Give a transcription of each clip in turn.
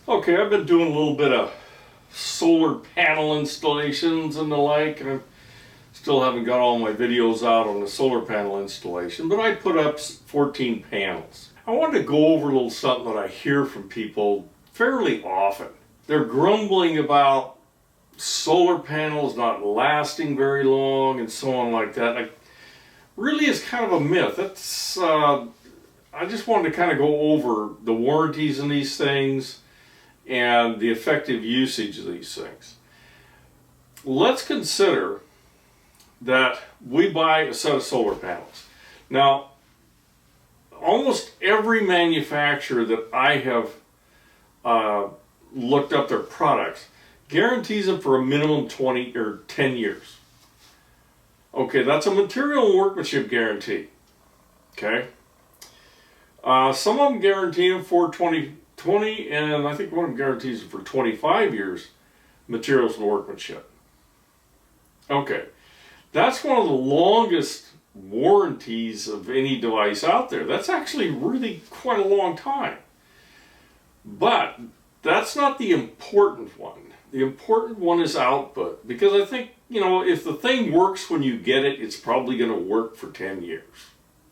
Okay, I've been doing a little bit of solar panel installations and the like, and I still haven't got all my videos out on the solar panel installation, but I put up 14 panels. I wanted to go over a little something that I hear from people fairly often. They're grumbling about solar panels not lasting very long and so on like that. Really is kind of a myth. I just wanted to kind of go over the warranties in these things and the effective usage of these things. Let's consider that we buy a set of solar panels. Now, almost every manufacturer that I have looked up their products guarantees them for a minimum 20 or 10 years. Okay, that's a material and workmanship guarantee. Okay, some of them guarantee them for 20, and I think one of them guarantees them for 25 years, materials and workmanship. Okay, that's one of the longest warranties of any device out there. That's actually really quite a long time. But that's not the important one. The important one is output, because I think, if the thing works when you get it, it's probably going to work for 10 years.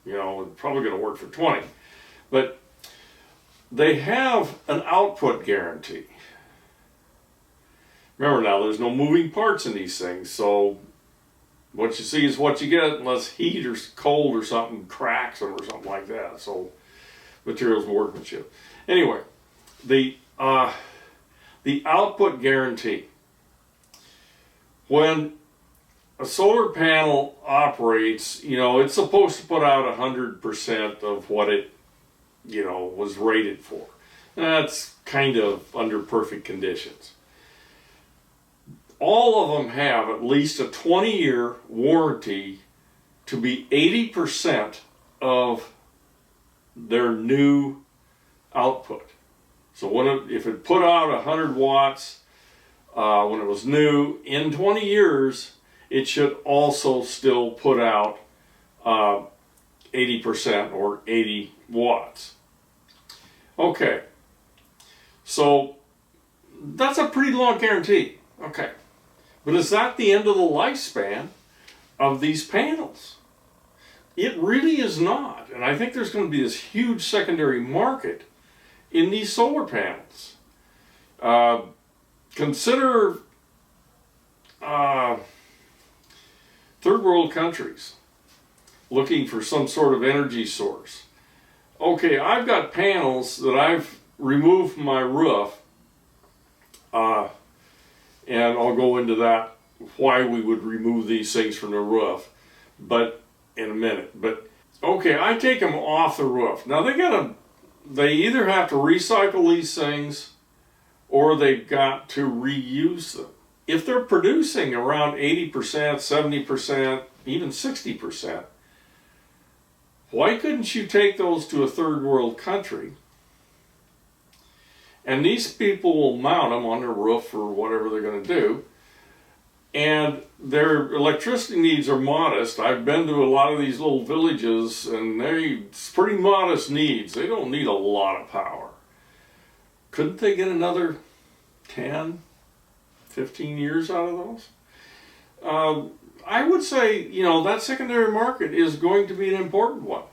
It's probably going to work for 20. But they have an output guarantee. Remember now, there's no moving parts in these things, so what you see is what you get unless heat or cold or something cracks them or something like that. So materials and workmanship. Anyway, the output guarantee. When a solar panel operates, it's supposed to put out 100% of what it, was rated for. That's kind of under perfect conditions. All of them have at least a 20-year warranty to be 80% of their new output. So if it put out 100 watts when it was new, in 20 years, it should also still put out 80% or 80 watts. Okay, so that's a pretty long guarantee. Okay, but is that the end of the lifespan of these panels? It really is not, and I think there's going to be this huge secondary market in these solar panels. Consider third world countries looking for some sort of energy source. Okay, I've got panels that I've removed from my roof, and I'll go into that, why we would remove these things from the roof, but in a minute. But okay, I take them off the roof. Now they either have to recycle these things or they've got to reuse them. If they're producing around 80%, 70%, even 60%, why couldn't you take those to a third world country and these people will mount them on their roof or whatever they're going to do, and their electricity needs are modest. I've been to a lot of these little villages and it's pretty modest needs. They don't need a lot of power. Couldn't they get another 10, 15 years out of those? I would say, that secondary market is going to be an important one.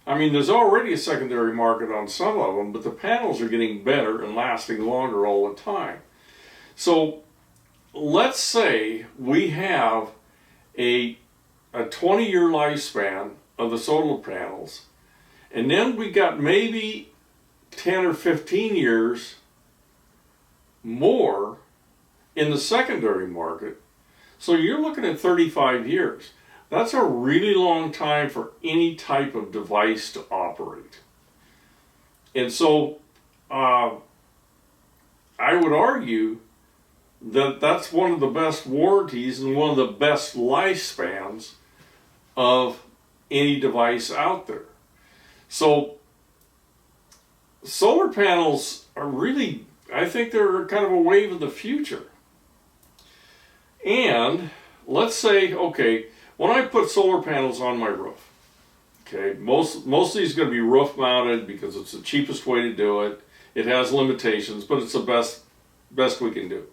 I mean, there's already a secondary market on some of them, but the panels are getting better and lasting longer all the time. So let's say we have a 20-year lifespan of the solar panels, and then we got maybe 10 or 15 years more in the secondary market. So you're looking at 35 years. That's a really long time for any type of device to operate. And so I would argue that that's one of the best warranties and one of the best lifespans of any device out there. So solar panels are really, I think they're kind of a wave of the future. And let's say, okay, when I put solar panels on my roof, okay, most of these are going to be roof mounted because it's the cheapest way to do it. It has limitations, but it's the best we can do.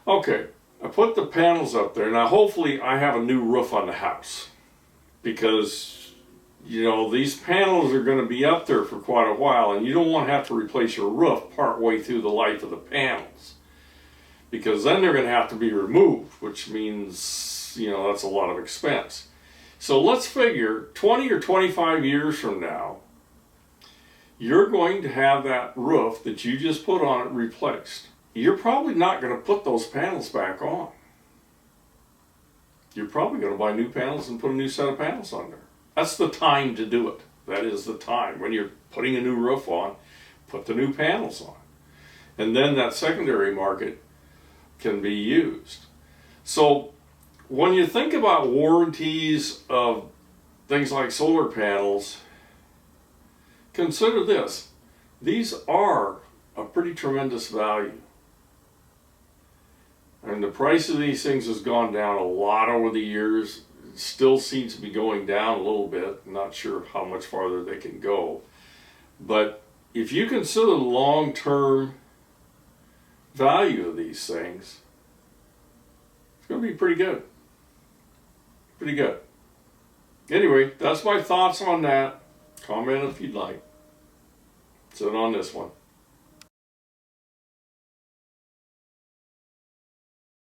Okay, I put the panels up there. Now hopefully I have a new roof on the house, because you know these panels are going to be up there for quite a while, and you don't want to have to replace your roof part way through the life of the panels, because then they're going to have to be removed, which means, you know, that's a lot of expense. So let's figure 20 or 25 years from now, you're going to have that roof that you just put on it replaced. You're probably not going to put those panels back on. You're probably going to buy new panels and put a new set of panels on there. That's the time to do it. That is the time. When you're putting a new roof on, put the new panels on. And then that secondary market can be used. So when you think about warranties of things like solar panels, consider this. These are a pretty tremendous value. And the price of these things has gone down a lot over the years. It still seems to be going down a little bit. I'm not sure how much farther they can go. But if you consider the long-term value of these things, it's going to be pretty good. Pretty good. Anyway, that's my thoughts on that. Comment if you'd like. Sit on this one.